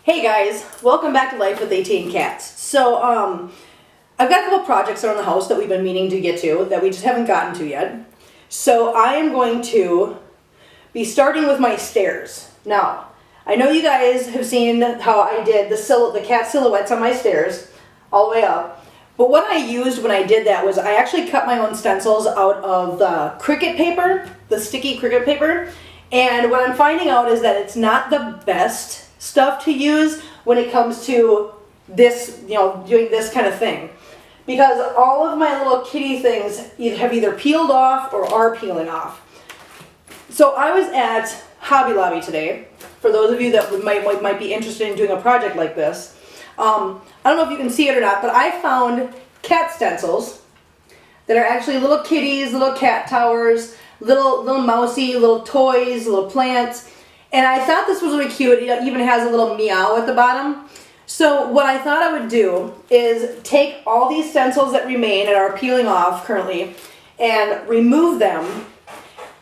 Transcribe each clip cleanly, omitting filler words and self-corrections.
Hey guys, welcome back to Life with 18 Cats. So, I've got a couple projects around the house that we've been meaning to get to that we just haven't gotten to yet. So I am going to be starting with my stairs. Now, I know you guys have seen how I did the cat silhouettes on my stairs all the way up. But what I used when I did that was I actually cut my own stencils out of the cricket paper, the sticky cricket paper. And what I'm finding out is that it's not the best stuff to use when it comes to this, doing this kind of thing. Because all of my little kitty things have either peeled off or are peeling off. So I was at Hobby Lobby today, for those of you that might be interested in doing a project like this. I don't know if you can see it or not, but I found cat stencils that are actually little kitties, little cat towers, little mousy, little toys, little plants. And I thought this was really cute. It even has a little meow at the bottom. So what I thought I would do is take all these stencils that remain and are peeling off currently and remove them,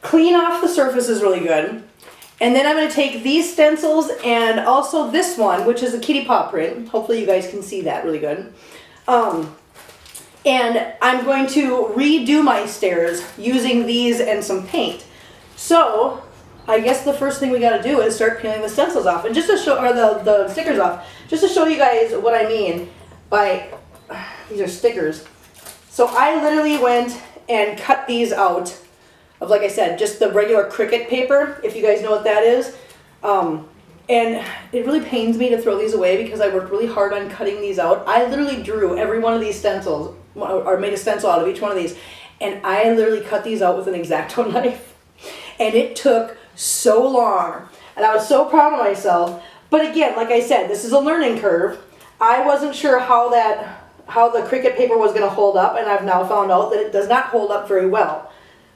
clean off the surfaces really good, and then I'm going to take these stencils and also this one, which is a kitty paw print. Hopefully you guys can see that really good. And I'm going to redo my stairs using these and some paint. So I guess the first thing we got to do is start peeling the stencils off, and just to show, or the stickers off, just to show you guys what I mean by these are stickers. So I literally went and cut these out of, like I said, just the regular cricket paper, if you guys know what that is. And it really pains me to throw these away because I worked really hard on cutting these out. I literally drew every one of these stencils, or made a stencil out of each one of these, and I literally cut these out with an X-Acto knife. And it took so long, and I was so proud of myself. But again, like I said, this is a learning curve. I wasn't sure how the cricket paper was going to hold up, and I've now found out that it does not hold up very well.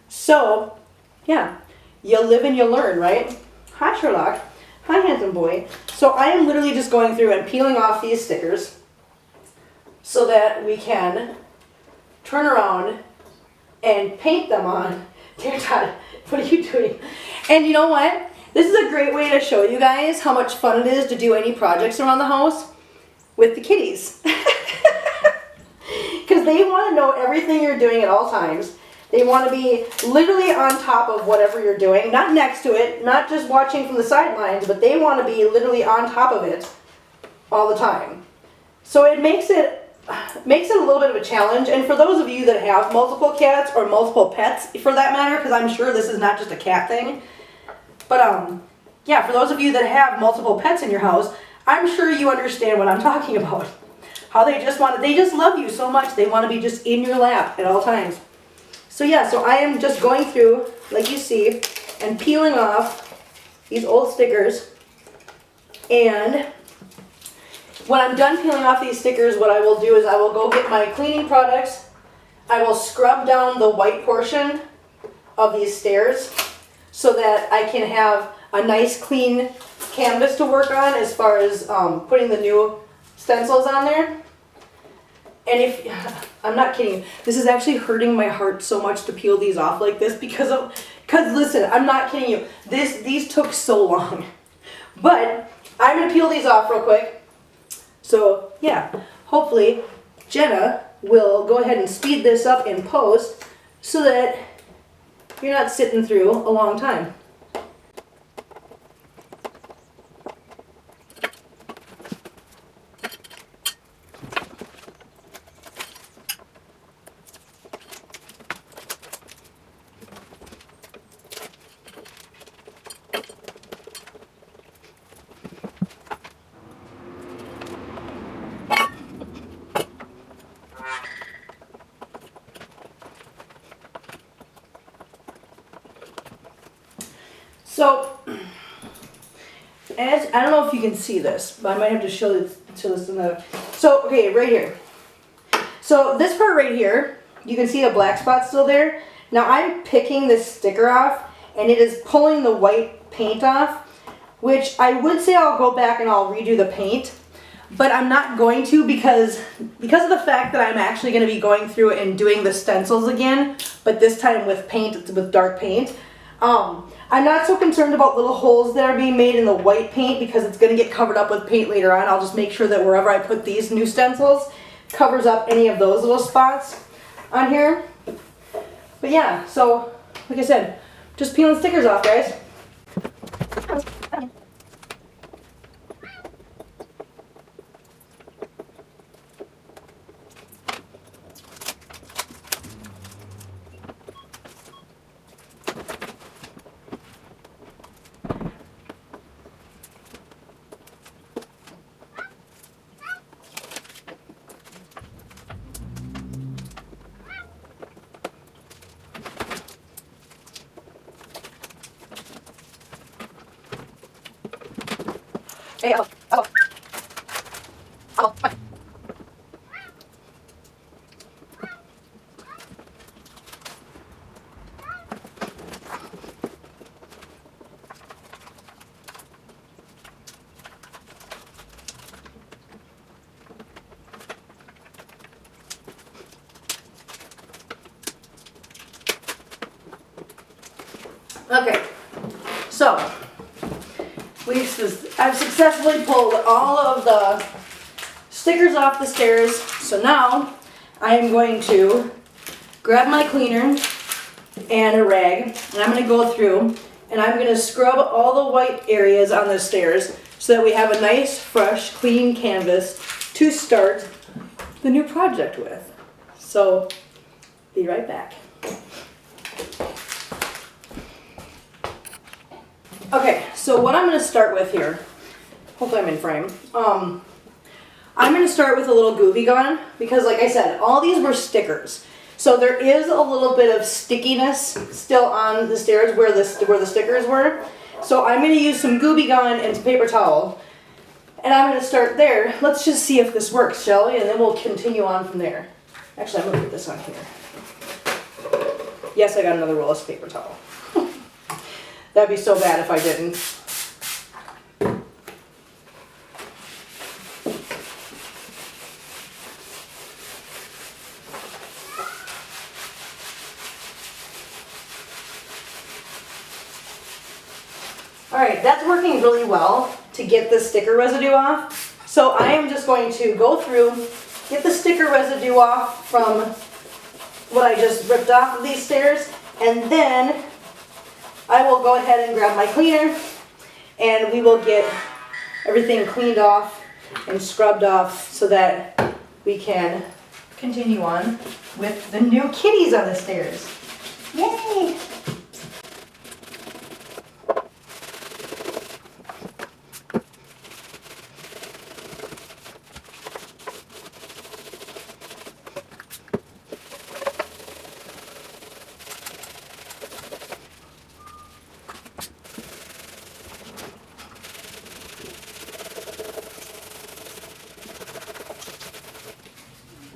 So, yeah, you live and you learn, right? Hi, Sherlock. Hi, handsome boy. So I am literally just going through and peeling off these stickers so that we can turn around and paint them on. Dear God, what are you doing? And you know what? This is a great way to show you guys how much fun it is to do any projects around the house with the kitties. Because they want to know everything you're doing at all times. They want to be literally on top of whatever you're doing, not next to it, not just watching from the sidelines, but they want to be literally on top of it all the time. So it makes it a little bit of a challenge. And for those of you that have multiple cats or multiple pets for that matter, because I'm sure this is not just a cat thing, but yeah, for those of you that have multiple pets in your house, I'm sure you understand what I'm talking about. How they just love you so much, they want to be just in your lap at all times. So yeah, so I am just going through, like you see, and peeling off these old stickers. And when I'm done peeling off these stickers, what I will do is I will go get my cleaning products. I will scrub down the white portion of these stairs so that I can have a nice clean canvas to work on as far as putting the new stencils on there. And I'm not kidding you, this is actually hurting my heart so much to peel these off like this because listen, I'm not kidding you, these took so long. But I'm going to peel these off real quick. So yeah, hopefully Jenna will go ahead and speed this up in post so that you're not sitting through a long time. So, I don't know if you can see this, but I might have to show this another. So, okay, right here. So this part right here, you can see a black spot still there. Now I'm picking this sticker off, and it is pulling the white paint off, which I would say I'll go back and I'll redo the paint. But I'm not going to because of the fact that I'm actually going to be going through and doing the stencils again, but this time with paint, with dark paint. I'm not so concerned about little holes that are being made in the white paint because it's going to get covered up with paint later on. I'll just make sure that wherever I put these new stencils covers up any of those little spots on here. But yeah, so like I said, just peeling stickers off, guys. Hey, okay, so I've successfully pulled all of the stickers off the stairs. So now I am going to grab my cleaner and a rag, and I'm going to go through and I'm going to scrub all the white areas on the stairs so that we have a nice, fresh, clean canvas to start the new project with. So, be right back. Okay, so what I'm going to start with here, hopefully I'm in frame, I'm going to start with a little goovy gun because like I said, all these were stickers. So there is a little bit of stickiness still on the stairs where the stickers were. So I'm going to use some goovy gun and some paper towel. And I'm going to start there. Let's just see if this works, shall we? And then we'll continue on from there. Actually, I'm going to put this on here. Yes, I got another roll of paper towel. That'd be so bad if I didn't. Alright, that's working really well to get the sticker residue off. So I am just going to go through, get the sticker residue off from what I just ripped off of these stairs, and then I will go ahead and grab my cleaner and we will get everything cleaned off and scrubbed off so that we can continue on with the new kitties on the stairs. Yay!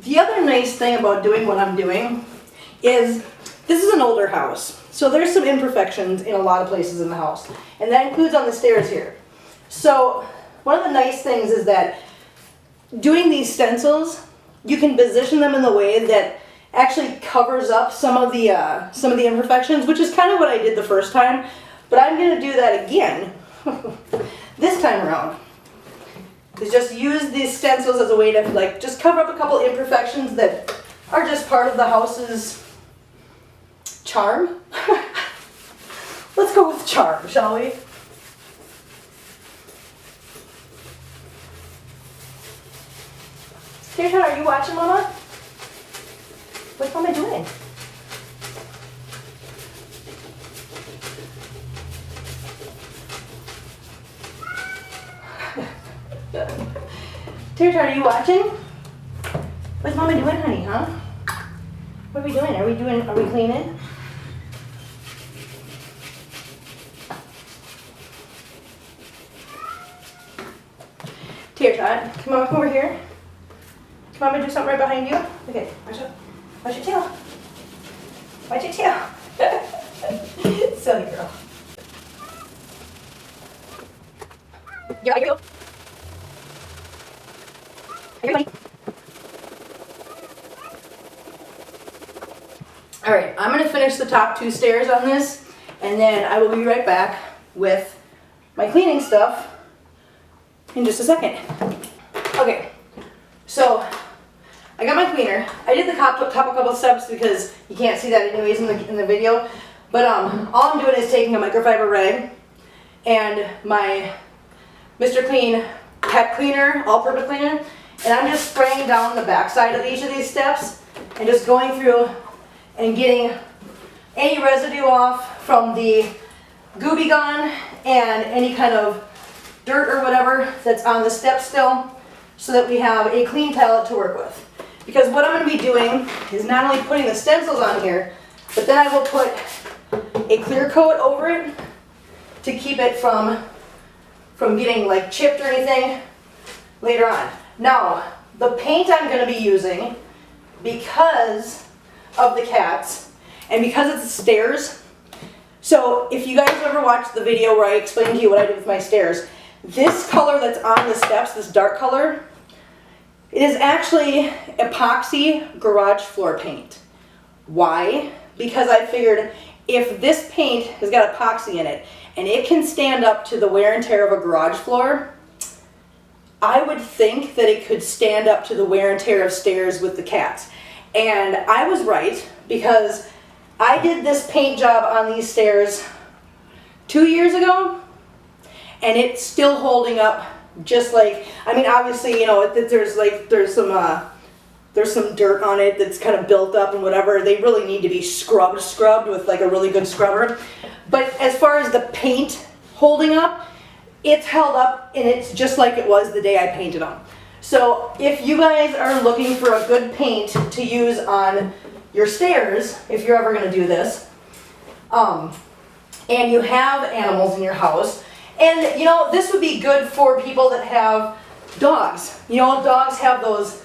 The other nice thing about doing what I'm doing is this is an older house, so there's some imperfections in a lot of places in the house, and that includes on the stairs here. So one of the nice things is that doing these stencils, you can position them in the way that actually covers up some of the imperfections, which is kind of what I did the first time, but I'm going to do that again this time around. Is just use these stencils as a way to like just cover up a couple imperfections that are just part of the house's charm. Let's go with charm, shall we? Stair, are you watching, Mama? What's Mama doing? Stair, are you watching? What's Mama doing, honey, huh? What are we doing? Are we cleaning? Stair, come on, come over here. Come on, I'm gonna do something right behind you. Okay, watch out. Watch your tail. Watch your tail. Silly girl. Here you go. Here, buddy. All right, I'm gonna finish the top two stairs on this, And then I will be right back with my cleaning stuff in just a second. Okay, so I got my cleaner. I did the top a couple of steps because you can't see that anyways in the video. But all I'm doing is taking a microfiber rag and my Mr. Clean pet cleaner, all-purpose cleaner, and I'm just spraying down the backside of each of these steps and just going through and getting any residue off from the Gooby Gun and any kind of dirt or whatever that's on the step still, so that we have a clean palette to work with. Because what I'm going to be doing is not only putting the stencils on here, but then I will put a clear coat over it to keep it from getting like chipped or anything later on. Now, the paint I'm going to be using, because of the cats and because it's stairs. So if you guys ever watched the video where I explained to you what I did with my stairs, this color that's on the steps, this dark color, it is actually epoxy garage floor paint. Why? Because I figured if this paint has got epoxy in it and it can stand up to the wear and tear of a garage floor, I would think that it could stand up to the wear and tear of stairs with the cats. And I was right, because I did this paint job on these stairs 2 years ago, and it's still holding up just like, I mean, obviously, you know, there's some dirt on it that's kind of built up and whatever. They really need to be scrubbed with like a really good scrubber. But as far as the paint holding up, it's held up and it's just like it was the day I painted them. So if you guys are looking for a good paint to use on your stairs, if you're ever going to do this, and you have animals in your house, and you know, this would be good for people that have dogs. You know, dogs have those,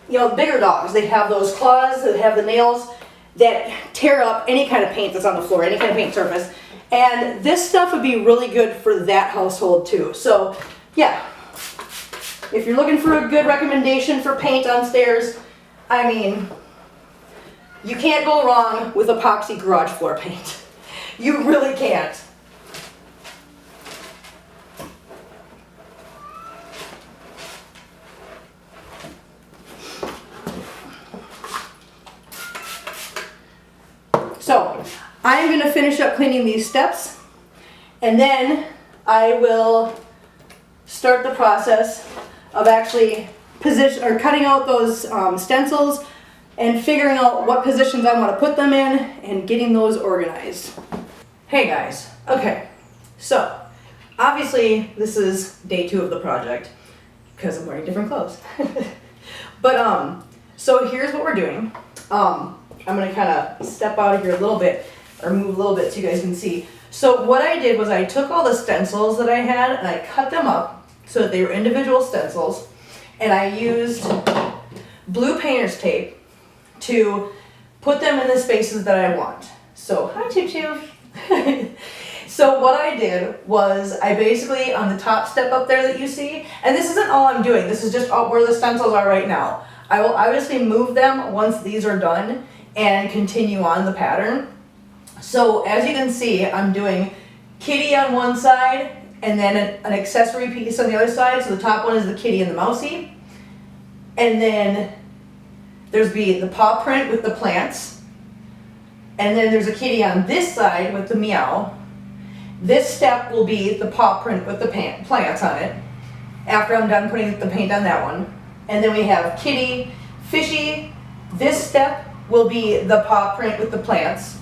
you know, bigger dogs, they have those claws that have the nails that tear up any kind of paint that's on the floor, any kind of paint surface. And this stuff would be really good for that household too. So yeah, if you're looking for a good recommendation for paint on stairs, I mean, you can't go wrong with epoxy garage floor paint. You really can't. So I'm going to finish up cleaning these steps, and then I will start the process of actually cutting out those stencils and figuring out what positions I want to put them in and getting those organized. Hey guys, okay, so obviously this is day 2 of the project because I'm wearing different clothes. But so here's what we're doing. I'm going to kind of step out of here a little bit, or move a little bit so you guys can see. So what I did was I took all the stencils that I had and I cut them up so that they were individual stencils, and I used blue painter's tape to put them in the spaces that I want. So, hi Choo Choo. So what I did was I basically, on the top step up there that you see, and this isn't all I'm doing, this is just where the stencils are right now. I will obviously move them once these are done and continue on the pattern. So as you can see, I'm doing kitty on one side and then an accessory piece on the other side. So the top one is the kitty and the mousey. And then there's the paw print with the plants. And then there's a kitty on this side with the meow. This step will be the paw print with the plants on it, after I'm done putting the paint on that one. And then we have kitty, fishy. This step will be the paw print with the plants.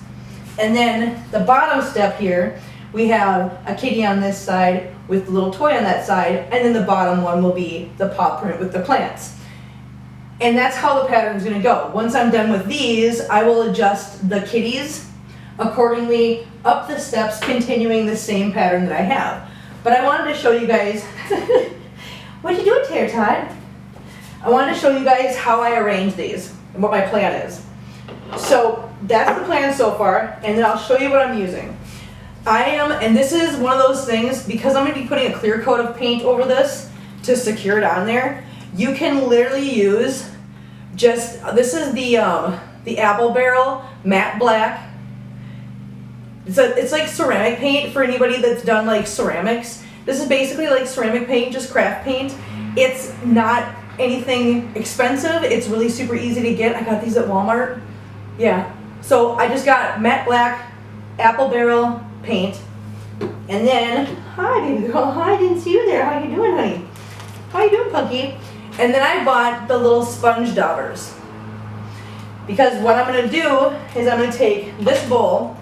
And then the bottom step here, we have a kitty on this side with the little toy on that side, and then the bottom one will be the paw print with the plants. And that's how the pattern is going to go. Once I'm done with these, I will adjust the kitties accordingly up the steps, continuing the same pattern that I have. But I wanted to show you guys, what'd you do, Tater Todd? I wanted to show you guys how I arrange these and what my plan is. So that's the plan so far, and then I'll show you what I'm using. And this is one of those things, because I'm going to be putting a clear coat of paint over this to secure it on there, you can literally use this is the Apple Barrel Matte Black. It's like ceramic paint for anybody that's done like ceramics. This is basically like ceramic paint, just craft paint. It's not anything expensive. It's really super easy to get. I got these at Walmart. Yeah. So I just got matte black apple barrel paint. And then, hi baby girl, hi, I didn't see you there. How you doing, honey? How you doing, Punky? And then I bought the little sponge daubers. Because what I'm gonna do is I'm gonna take this bowl,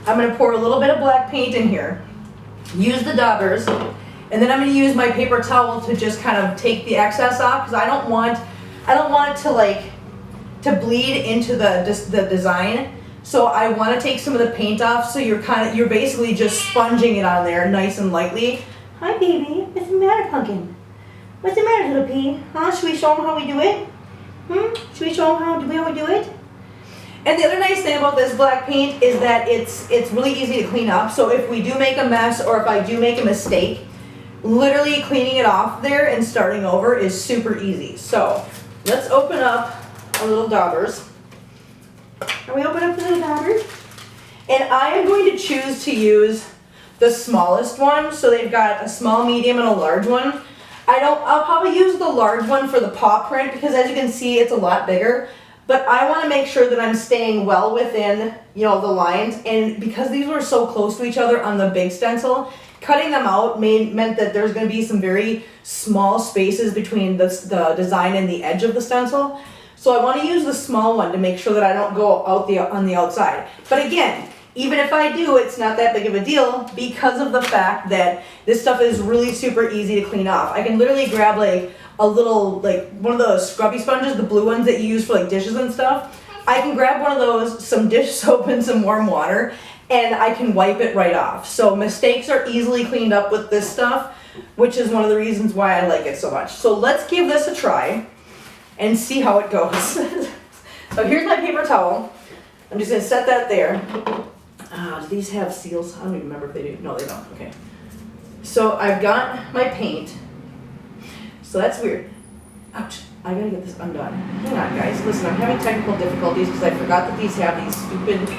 I'm gonna pour a little bit of black paint in here, use the daubers, and then I'm gonna use my paper towel to just kind of take the excess off, because I don't want it to bleed into the design. So I want to take some of the paint off, so you're basically just sponging it on there nice and lightly. Hi baby, what's the matter, Pumpkin? What's the matter, little pea? Huh? Should we show them how we do it? Should we show them how we do it? And the other nice thing about this black paint is that it's really easy to clean up. So if we do make a mess, or if I do make a mistake, literally cleaning it off there and starting over is super easy. So let's open up our little daubers. Are we open up the little daubers? And I am going to choose to use the smallest one. So they've got a small, medium, and a large one. I'll probably use the large one for the paw print, because as you can see, it's a lot bigger. But I want to make sure that I'm staying well within, the lines. And because these were so close to each other on the big stencil, cutting them out meant that there's going to be some very small spaces between the design and the edge of the stencil. So I want to use the small one to make sure that I don't go out on the outside. But again, even if I do, it's not that big of a deal, because of the fact that this stuff is really super easy to clean off. I can literally grab like a little, like one of those scrubby sponges, the blue ones that you use for like dishes and stuff. I can grab one of those, some dish soap and some warm water, and I can wipe it right off. So mistakes are easily cleaned up with this stuff, which is one of the reasons why I like it so much. So let's give this a try and see how it goes. So here's my paper towel. I'm just gonna set that there. Do these have seals? I don't even remember if they do. No, they don't. Okay. So I've got my paint. So that's weird. Ouch. I gotta get this undone. Hang on, guys. Listen, I'm having technical difficulties because I forgot that these have these stupid...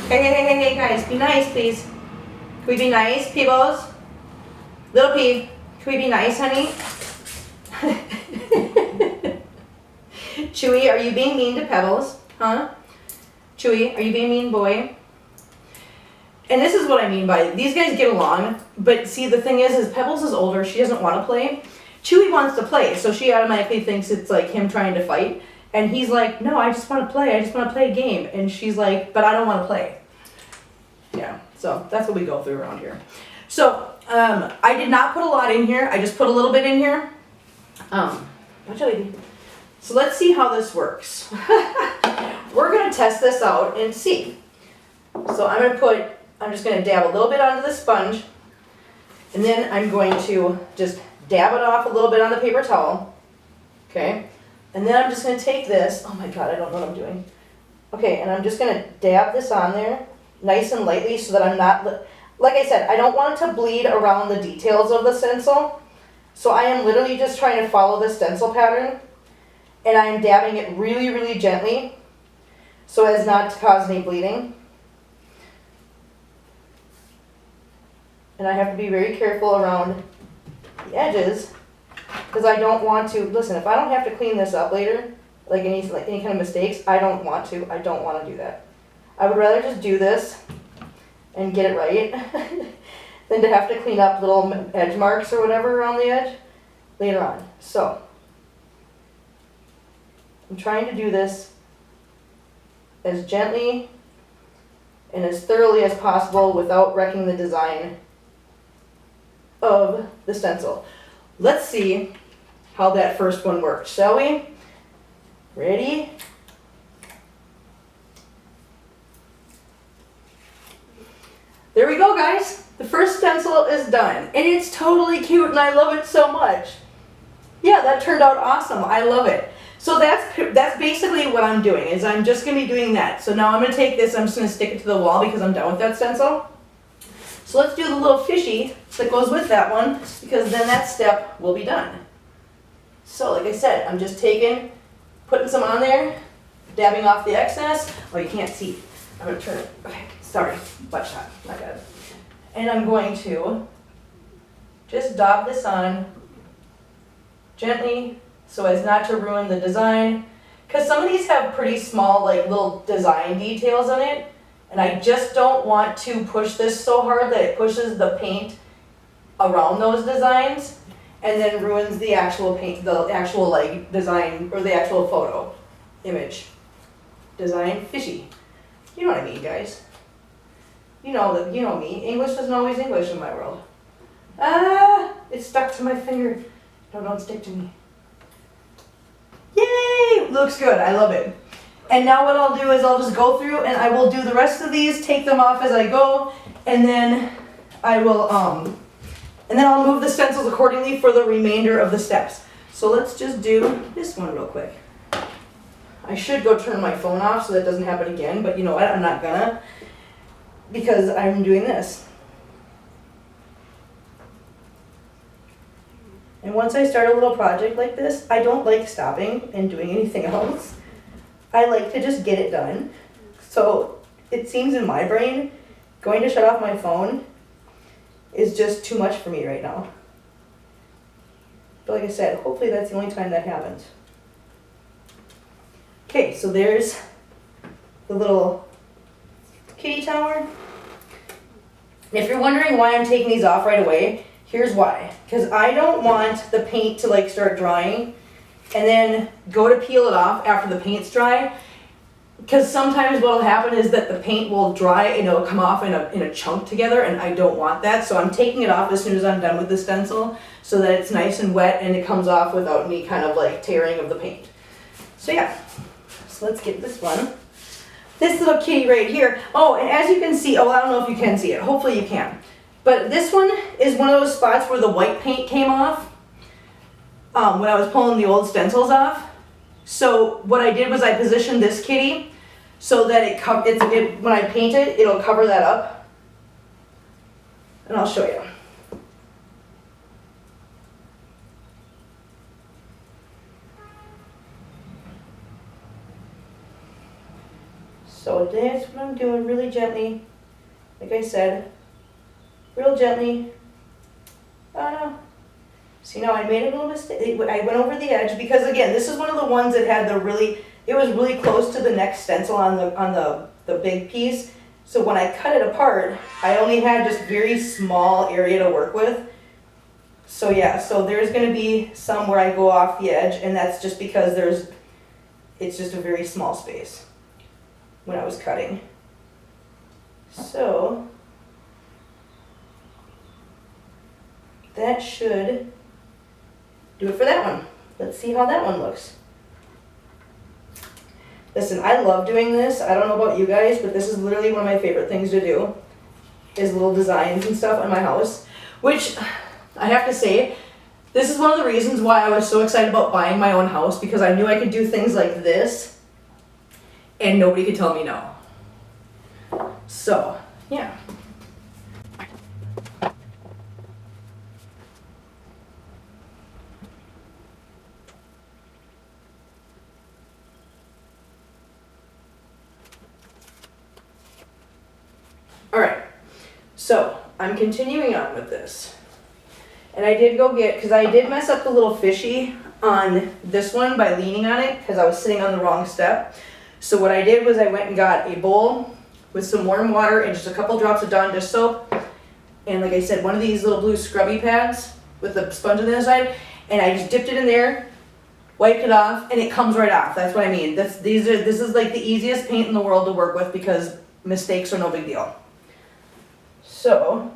Hey, guys. Be nice, please. Can we be nice, Peebles? Little Pea, can we be nice, honey? Chewy, are you being mean to Pebbles? Huh? Chewy, are you being mean, boy? And this is what I mean by, these guys get along, but see, the thing is Pebbles is older, she doesn't want to play. Chewy wants to play, so she automatically thinks it's like him trying to fight. And he's like, no, I just want to play, a game. And she's like, but I don't want to play. Yeah, so that's what we go through around here. So, I did not put a lot in here, I just put a little bit in here. So let's see how this works. We're going to test this out and see. So I'm just going to dab a little bit onto the sponge, and then I'm going to just dab it off a little bit on the paper towel. Okay, and then I'm just going to take this, oh my god, I don't know what I'm doing. Okay, and I'm just going to dab this on there nice and lightly so that I'm not, like I said, I don't want it to bleed around the details of the stencil. So I am literally just trying to follow the stencil pattern, and I am dabbing it really, really gently so as not to cause any bleeding. And I have to be very careful around the edges, because I don't want to, listen, if I don't have to clean this up later, like any kind of mistakes, I don't want to do that. I would rather just do this and get it right than to have to clean up little edge marks or whatever around the edge later on. So I'm trying to do this as gently and as thoroughly as possible without wrecking the design of the stencil. Let's see how that first one works, shall we? Ready? There we go, guys. The first stencil is done, and it's totally cute, and I love it so much. Yeah, that turned out awesome. I love it. So that's basically what I'm doing, is I'm just going to be doing that. So now I'm going to take this, I'm just going to stick it to the wall because I'm done with that stencil. So let's do the little fishy that goes with that one, because then that step will be done. So like I said, I'm just putting some on there, dabbing off the excess. Oh, you can't see. I'm going to turn it. Okay, sorry, butt shot, not good. And I'm going to just dab this on gently so as not to ruin the design. Because some of these have pretty small, like little design details on it. And I just don't want to push this so hard that it pushes the paint around those designs and then ruins the actual paint, the actual like design or the actual photo image. Design fishy. You know what I mean, guys. You know me. English isn't always English in my world. Ah, it's stuck to my finger. No, don't stick to me. Yay! Looks good. I love it. And now what I'll do is I'll just go through and I will do the rest of these, take them off as I go, and then I will and then I'll move the stencils accordingly for the remainder of the steps. So let's just do this one real quick. I should go turn my phone off so that doesn't happen again, but you know what? I'm not gonna, because I'm doing this. And once I start a little project like this, I don't like stopping and doing anything else. I like to just get it done. So it seems in my brain, going to shut off my phone is just too much for me right now. But like I said, hopefully that's the only time that happens. Okay, so there's the little kitty tower. And if you're wondering why I'm taking these off right away, here's why. Because I don't want the paint to like start drying and then go to peel it off after the paint's dry. Because sometimes what will happen is that the paint will dry and it'll come off in a chunk together, and I don't want that. So I'm taking it off as soon as I'm done with the stencil so that it's nice and wet and it comes off without me kind of like tearing of the paint. So yeah, so let's get this one. This little kitty right here. Oh, and as you can see, oh, I don't know if you can see it. Hopefully you can. But this one is one of those spots where the white paint came off when I was pulling the old stencils off. So what I did was I positioned this kitty so that when I paint it, it'll cover that up. And I'll show you. So that's what I'm doing, really gently. Like I said, real gently. Oh no. See, now I made a little mistake. I went over the edge because again, this is one of the ones that had it was really close to the next stencil on the big piece. So when I cut it apart, I only had just very small area to work with. So yeah, so there's gonna be some where I go off the edge, and that's just because it's just a very small space when I was cutting. So that should do it for that one. Let's see how that one looks. Listen, I love doing this. I don't know about you guys, but this is literally one of my favorite things to do, is little designs and stuff on my house, which I have to say, this is one of the reasons why I was so excited about buying my own house, because I knew I could do things like this and nobody could tell me no. So, yeah. Alright, so I'm continuing on with this. And I did go get, because I did mess up the little fishy on this one by leaning on it, because I was sitting on the wrong step. So what I did was I went and got a bowl with some warm water and just a couple drops of Dawn dish soap. And like I said, one of these little blue scrubby pads with the sponge on the inside. And I just dipped it in there, wiped it off, and it comes right off. That's what I mean. This is like the easiest paint in the world to work with because mistakes are no big deal. So,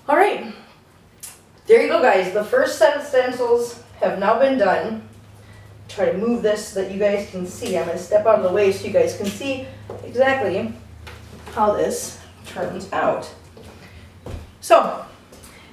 All right, there you go, guys. The first set of stencils have now been done. Try to move this so that you guys can see. I'm going to step out of the way so you guys can see exactly how this turns out. So,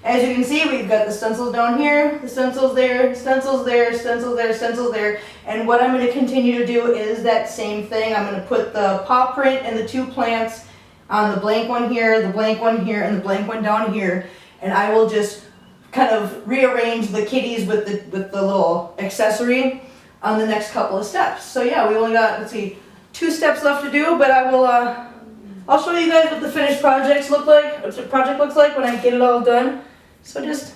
as you can see, we've got the stencils down here, the stencils there, stencils there, stencils there, stencils there. And what I'm going to continue to do is that same thing. I'm going to put the paw print and the 2 plants on the blank one here, the blank one here, and the blank one down here. And I will just kind of rearrange the kitties with the little accessory on the next couple of steps. So yeah, we only got, let's see, 2 steps left to do, but I will, I'll show you guys what the finished project looks like when I get it all done. So just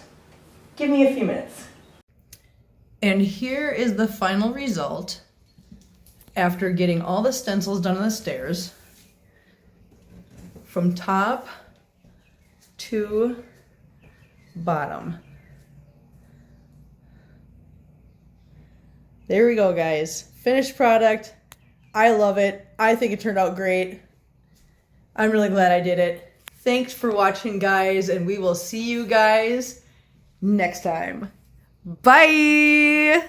give me a few minutes. And here is the final result after getting all the stencils done on the stairs. From top to bottom. There we go, guys. Finished product. I love it. I think it turned out great. I'm really glad I did it. Thanks for watching, guys, and we will see you guys next time. Bye!